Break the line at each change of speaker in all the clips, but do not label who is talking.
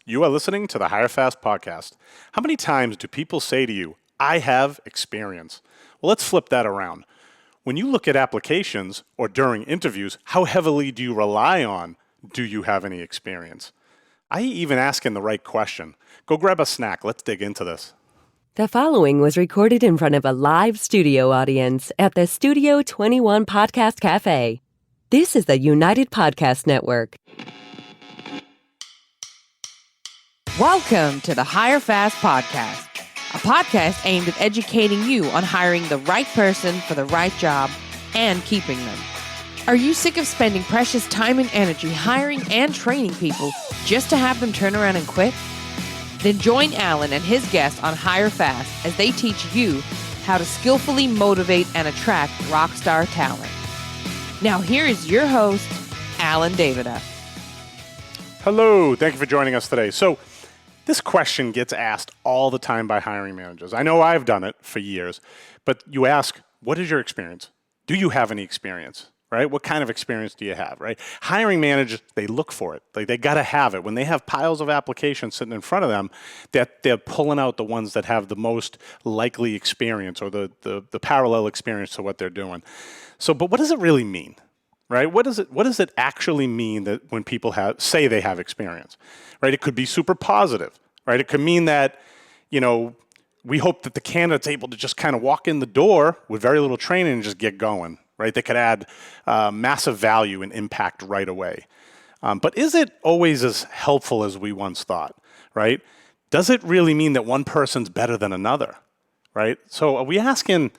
You are listening to the Hire Fast podcast. How many times do people say to you, I have experience? Well, let's flip that around. When you look at applications or during interviews, how heavily do you rely on, do you have any experience? I even asking the right question. Go grab a snack. Let's dig into this.
The following was recorded in front of a live studio audience at the Studio 21 Podcast Cafe. This is the United Podcast Network.
Welcome to the Hire Fast podcast, a podcast aimed at educating you on hiring the right person for the right job and keeping them. Are you sick of spending precious time and energy hiring and training people just to have them turn around and quit? Then join Alan and his guests on Hire Fast as they teach you how to skillfully motivate and attract rock star talent. Now here is your host, Alan Daviduk.
Hello, thank you for joining us today. So this question gets asked all the time by hiring managers. I know I've done it for years, but you ask, what is your experience? Do you have any experience? Right? What kind of experience do you have, right? Hiring managers, they look for it. Like they got to have it. When they have piles of applications sitting in front of them, that they're pulling out the ones that have the most likely experience or the parallel experience to what they're doing. So, but what does it really mean, right? What does it actually mean that when people say they have experience, right? It could be super positive, right? It could mean that, we hope that the candidate's able to just kind of walk in the door with very little training and just get going. Right, they could add massive value and impact right away. But is it always as helpful as we once thought, right? Does it really mean that one person's better than another, right? So are we asking,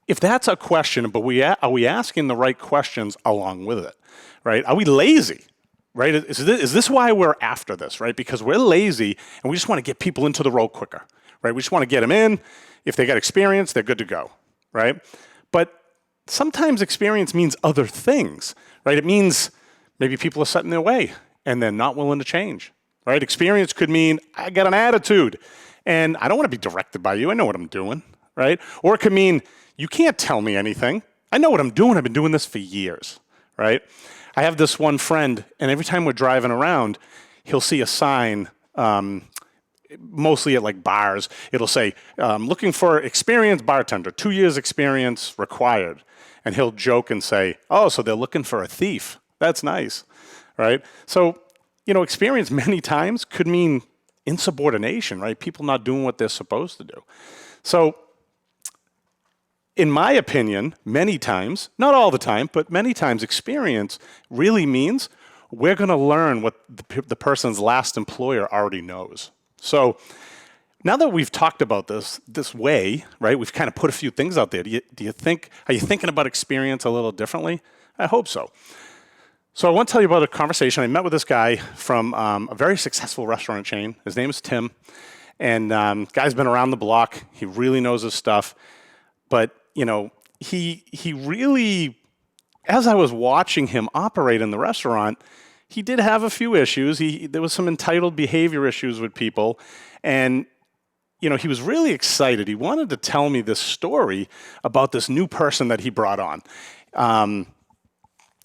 if that's a question, but are we asking the right questions along with it, right? Are we lazy, right? Is this why we're after this, right? Because we're lazy and we just want to get people into the role quicker, right? We just want to get them in. If they got experience, they're good to go, right? But sometimes experience means other things, right? It means maybe people are set in their way and they're not willing to change, right? Experience could mean I got an attitude and I don't want to be directed by you. I know what I'm doing, right? Or it could mean you can't tell me anything. I know what I'm doing. I've been doing this for years, right? I have this one friend and every time we're driving around, he'll see a sign, mostly at like bars, it'll say, looking for experienced bartender, 2 years experience required. And he'll joke and say, oh, so they're looking for a thief. That's nice, right? So, experience many times could mean insubordination, right? People not doing what they're supposed to do. So, in my opinion, many times, not all the time, but many times experience really means we're going to learn what the person's last employer already knows. So now that we've talked about this way, right, we've kind of put a few things out there. Are you thinking about experience a little differently? I hope so. So I want to tell you about a conversation. I met with this guy from a very successful restaurant chain. His name is Tim. And guy's been around the block. He really knows his stuff. But, he really, as I was watching him operate in the restaurant, he did have a few issues. There was some entitled behavior issues with people. And, he was really excited. He wanted to tell me this story about this new person that he brought on.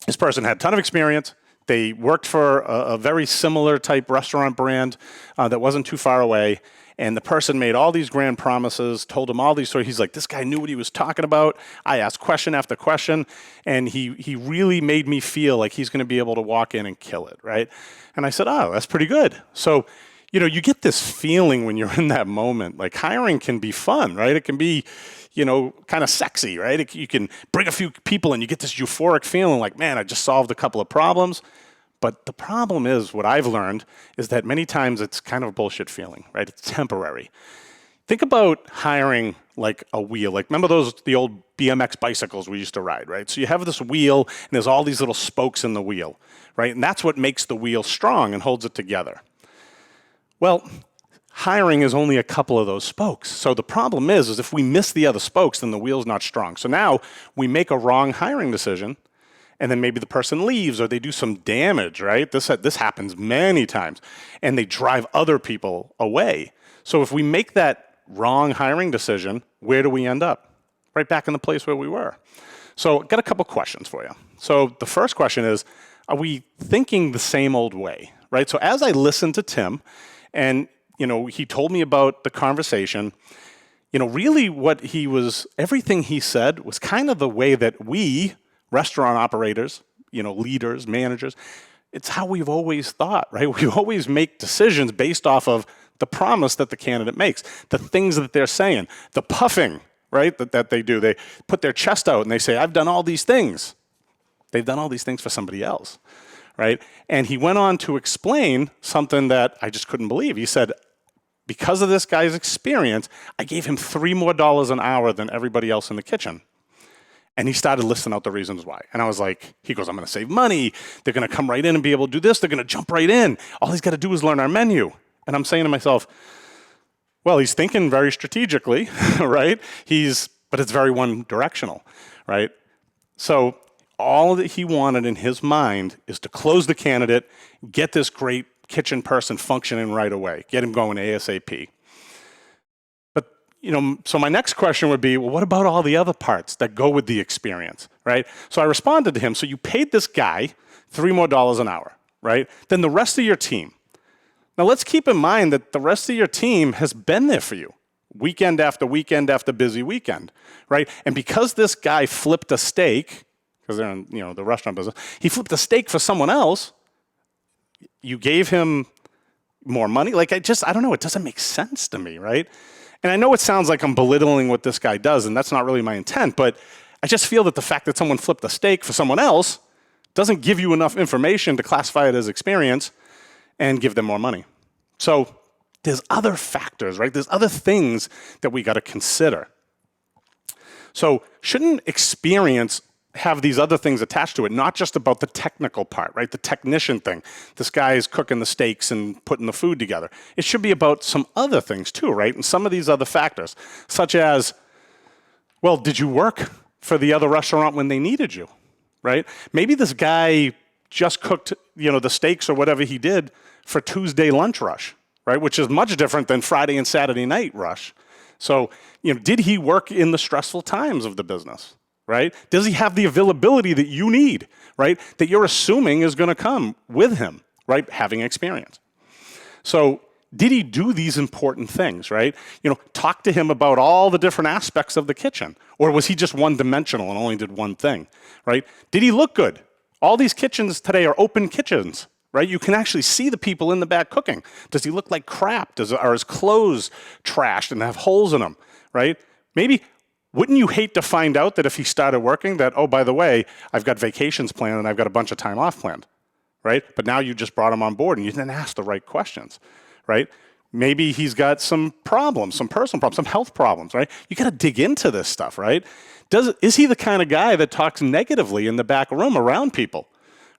This person had a ton of experience. They worked for a very similar type restaurant brand that wasn't too far away. And the person made all these grand promises, told him all these stories. He's like, this guy knew what he was talking about. I asked question after question, and he really made me feel like he's going to be able to walk in and kill it, right? And I said, oh, that's pretty good. So, you get this feeling when you're in that moment. Like hiring can be fun, right? It can be, kind of sexy, right? You can bring a few people and you get this euphoric feeling like, man, I just solved a couple of problems. But the problem is, what I've learned is that many times it's kind of a bullshit feeling, right? It's temporary. Think about hiring like a wheel. Like remember the old BMX bicycles we used to ride, right? So you have this wheel and there's all these little spokes in the wheel, right? And that's what makes the wheel strong and holds it together. Well, hiring is only a couple of those spokes. So the problem is if we miss the other spokes, then the wheel's not strong. So now we make a wrong hiring decision. And then maybe the person leaves or they do some damage, right? This happens many times. And they drive other people away. So if we make that wrong hiring decision, where do we end up? Right back in the place where we were. So I've got a couple questions for you. So the first question is, are we thinking the same old way, right? So as I listened to Tim, and he told me about the conversation, really everything he said was kind of the way that we, restaurant operators, leaders, managers, it's how we've always thought, right? We always make decisions based off of the promise that the candidate makes, the things that they're saying, the puffing, right, that they do. They put their chest out and they say, I've done all these things. They've done all these things for somebody else, right? And he went on to explain something that I just couldn't believe. He said, because of this guy's experience, I gave him $3 more an hour than everybody else in the kitchen. And he started listing out the reasons why. And I was like, he goes, I'm going to save money. They're going to come right in and be able to do this. They're going to jump right in. All he's got to do is learn our menu. And I'm saying to myself, well, he's thinking very strategically, right? But it's very one-directional, right? So all that he wanted in his mind is to close the candidate, get this great kitchen person functioning right away, get him going ASAP. But, so my next question would be, well, what about all the other parts that go with the experience, right? So I responded to him, so you paid this guy $3 more an hour, right? Then the rest of your team. Now let's keep in mind that the rest of your team has been there for you, weekend after weekend after busy weekend, right? And because this guy flipped a steak, because they're in the restaurant business, he flipped a steak for someone else, you gave him more money? Like, I don't know, it doesn't make sense to me, right? And I know it sounds like I'm belittling what this guy does, and that's not really my intent, but I just feel that the fact that someone flipped a steak for someone else doesn't give you enough information to classify it as experience and give them more money. So there's other factors, right? There's other things that we got to consider. So shouldn't experience have these other things attached to it, not just about the technical part, right? The technician thing. This guy is cooking the steaks and putting the food together. It should be about some other things too, right? And some of these other factors, such as, well, did you work for the other restaurant when they needed you, right? Maybe this guy just cooked, the steaks or whatever he did for Tuesday lunch rush, right? Which is much different than Friday and Saturday night rush. So, did he work in the stressful times of the business? Right? Does he have the availability that you need, right? That you're assuming is going to come with him, right? Having experience. So did he do these important things, right? Talk to him about all the different aspects of the kitchen. Or was he just one-dimensional and only did one thing, right? Did he look good? All these kitchens today are open kitchens, right? You can actually see the people in the back cooking. Does he look like crap? Are his clothes trashed and have holes in them, right? Maybe. Wouldn't you hate to find out that if he started working that, oh, by the way, I've got vacations planned and I've got a bunch of time off planned, right? But now you just brought him on board and you didn't ask the right questions, right? Maybe he's got some problems, some personal problems, some health problems, right? You got to dig into this stuff, right? Is he the kind of guy that talks negatively in the back room around people,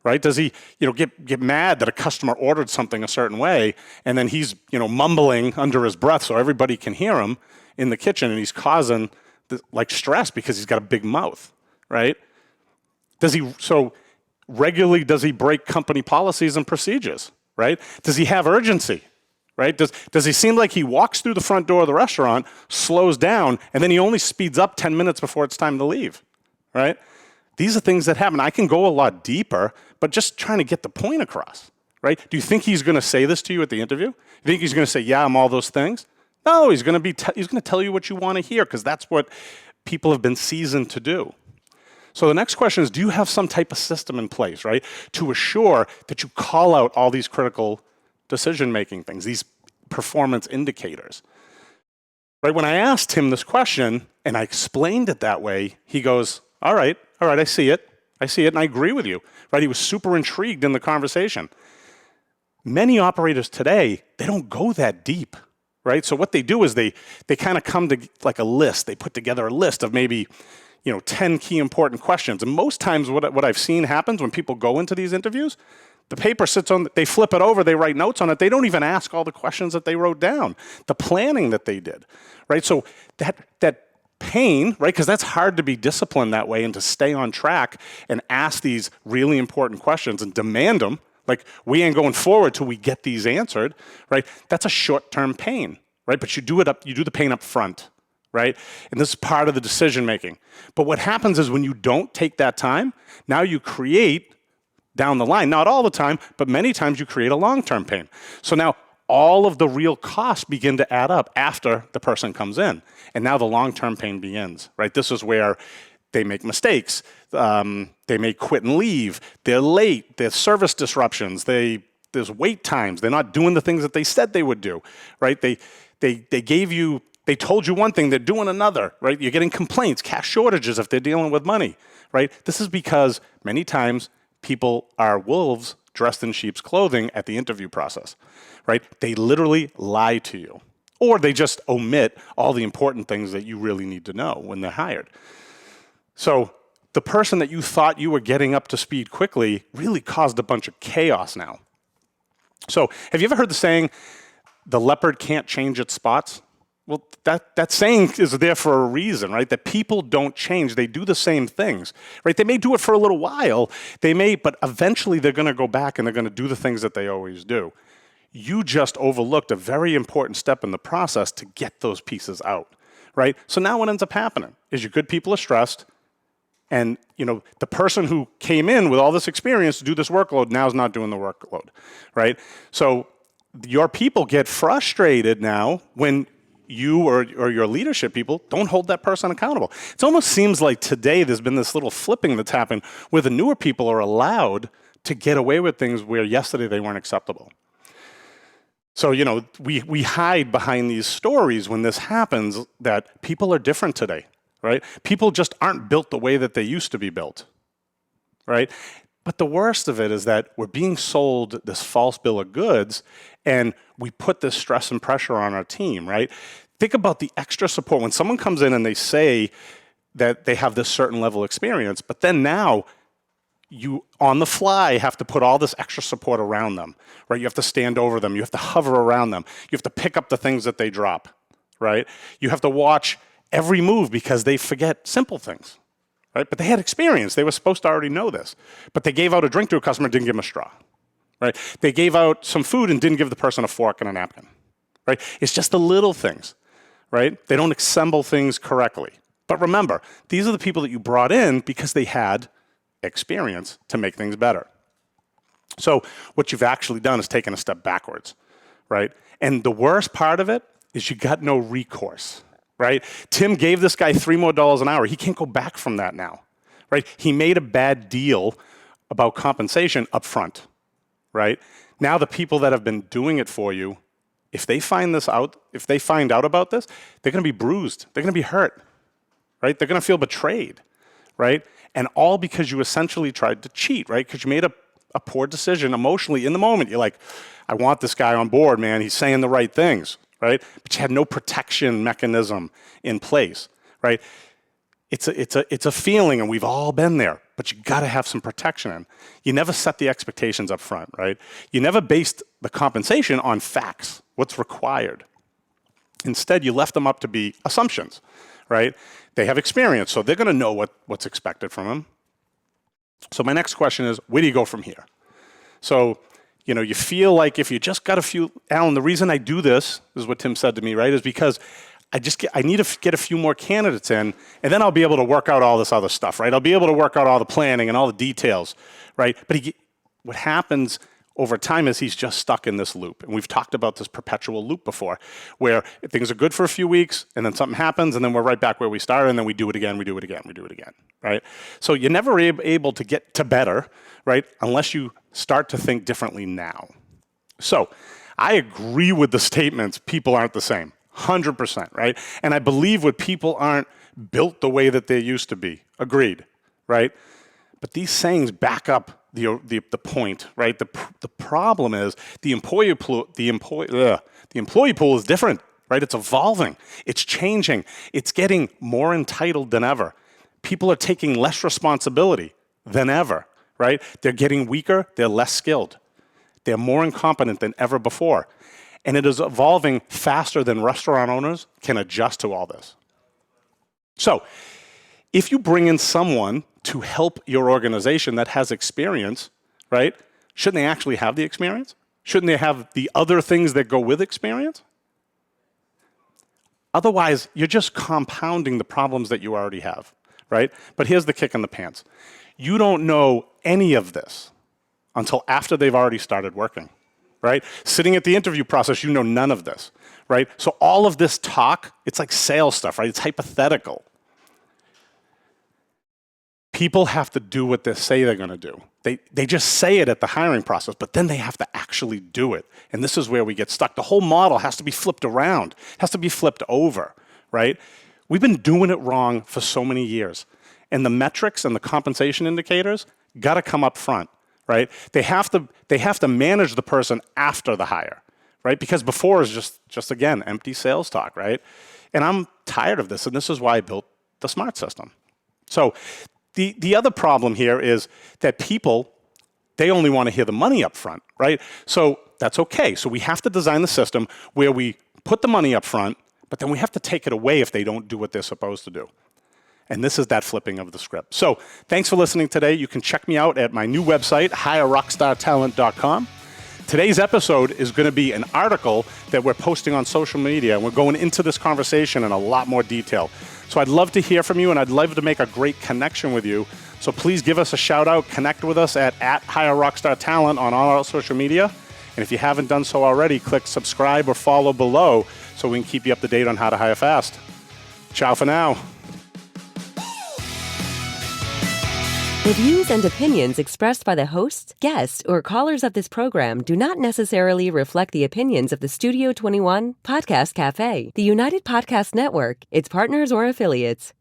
right? Does he, get mad that a customer ordered something a certain way and then he's, mumbling under his breath so everybody can hear him in the kitchen and he's causing stress because he's got a big mouth, right? Regularly does he break company policies and procedures, right? Does he have urgency, right? Does he seem like he walks through the front door of the restaurant, slows down, and then he only speeds up 10 minutes before it's time to leave, right? These are things that happen. I can go a lot deeper, but just trying to get the point across, right? Do you think he's going to say this to you at the interview? You think he's going to say, yeah, I'm all those things? No, he's going to tell you what you want to hear because that's what people have been seasoned to do. So the next question is, do you have some type of system in place, right, to assure that you call out all these critical decision-making things, these performance indicators? Right? When I asked him this question and I explained it that way, he goes, all right, I see it, and I agree with you. Right? He was super intrigued in the conversation. Many operators today, they don't go that deep. Right? So what they do is they kind of come to like a list. They put together a list of maybe 10 key important questions. And most times what I've seen happens when people go into these interviews, the paper sits on, they flip it over, they write notes on it. They don't even ask all the questions that they wrote down, the planning that they did. Right? So that pain, right? Because that's hard to be disciplined that way and to stay on track and ask these really important questions and demand them. Like, we ain't going forward till we get these answered, right? That's a short-term pain, right? But you do the pain up front, right? And this is part of the decision-making. But what happens is when you don't take that time, now you create down the line. Not all the time, but many times you create a long-term pain. So now all of the real costs begin to add up after the person comes in. And now the long-term pain begins, right? This is where they make mistakes. They may quit and leave. They're late. There's service disruptions. There's wait times. They're not doing the things that they said they would do, right? They told you one thing, they're doing another, right? You're getting complaints, cash shortages if they're dealing with money, right? This is because many times people are wolves dressed in sheep's clothing at the interview process, right? They literally lie to you, or they just omit all the important things that you really need to know when they're hired. So the person that you thought you were getting up to speed quickly really caused a bunch of chaos now. So have you ever heard the saying, the leopard can't change its spots? Well, that saying is there for a reason, right? That people don't change. They do the same things, right? They may do it for a little while, but eventually they're going to go back and they're going to do the things that they always do. You just overlooked a very important step in the process to get those pieces out, right? So now what ends up happening is your good people are stressed, and the person who came in with all this experience to do this workload now is not doing the workload, right? So your people get frustrated now when you or your leadership people don't hold that person accountable. It almost seems like today there's been this little flipping that's happened where the newer people are allowed to get away with things where yesterday they weren't acceptable. So, we hide behind these stories when this happens that people are different today, right? People just aren't built the way that they used to be built, right? But the worst of it is that we're being sold this false bill of goods, and we put this stress and pressure on our team, right? Think about the extra support. When someone comes in and they say that they have this certain level of experience, but then now you, on the fly, have to put all this extra support around them, right? You have to stand over them. You have to hover around them. You have to pick up the things that they drop, right? You have to watch every move because they forget simple things. Right? But they had experience. They were supposed to already know this. But they gave out a drink to a customer, didn't give them a straw. Right? They gave out some food and didn't give the person a fork and a napkin. Right? It's just the little things. Right? They don't assemble things correctly. But remember, these are the people that you brought in because they had experience to make things better. So what you've actually done is taken a step backwards. Right? And the worst part of it is you got no recourse. Right? Tim gave this guy $3 more an hour. He can't go back from that now, right? He made a bad deal about compensation up front, right? Now the people that have been doing it for you, if they find out about this, they're going to be bruised. They're going to be hurt, right? They're going to feel betrayed, right? And all because you essentially tried to cheat, right? Because you made a poor decision emotionally in the moment. You're like, I want this guy on board, man. He's saying the right things. Right? But you had no protection mechanism in place, right? It's a feeling, and we've all been there, but you got to have some protection in. You never set the expectations up front, right? You never based the compensation on facts, what's required. Instead, you left them up to be assumptions, right? They have experience, so they're going to know what's expected from them. So my next question is, where do you go from here? So you feel like if you just got a few, Alan, the reason I do this is what Tim said to me, right, is because I need to get a few more candidates in, and then I'll be able to work out all this other stuff, right? I'll be able to work out all the planning and all the details, right? But what happens over time is he's just stuck in this loop. And we've talked about this perpetual loop before, where things are good for a few weeks, and then something happens, and then we're right back where we started, and then we do it again, right? So you're never able to get to better, right, unless you start to think differently now. So I agree with the statements, people aren't the same, 100%, right? And I believe what people aren't built the way that they used to be. Agreed, right? But these sayings back up the point, right? The problem is the employee pool is different, right? It's evolving, it's changing, it's getting more entitled than ever. People are taking less responsibility than ever, right? They're getting weaker, they're less skilled. They're more incompetent than ever before. And it is evolving faster than restaurant owners can adjust to all this. So, if you bring in someone to help your organization that has experience, right? Shouldn't they actually have the experience? Shouldn't they have the other things that go with experience? Otherwise, you're just compounding the problems that you already have, right? But here's the kick in the pants. You don't know any of this, until after they've already started working, right? Sitting at the interview process, you know none of this, right? So all of this talk, it's like sales stuff, right? It's hypothetical. People have to do what they say they're going to do. They just say it at the hiring process, but then they have to actually do it. And this is where we get stuck. The whole model has to be flipped around, has to be flipped over, right? We've been doing it wrong for so many years. And the metrics and the compensation indicators got to come up front, right? They have to manage the person after the hire, right? Because before is just again, empty sales talk, right? And I'm tired of this, and this is why I built the SMART system. So the other problem here is that people, they only want to hear the money up front, right? So that's okay. So we have to design the system where we put the money up front, but then we have to take it away if they don't do what they're supposed to do. And this is that flipping of the script. So thanks for listening today. You can check me out at my new website, hirerockstartalent.com. Today's episode is going to be an article that we're posting on social media, and we're going into this conversation in a lot more detail. So I'd love to hear from you, and I'd love to make a great connection with you. So please give us a shout out, connect with us at hirerockstartalent on all our social media. And if you haven't done so already, click subscribe or follow below so we can keep you up to date on how to hire fast. Ciao for now.
The views and opinions expressed by the hosts, guests, or callers of this program do not necessarily reflect the opinions of the Studio 21 Podcast Cafe, the United Podcast Network, its partners, or affiliates.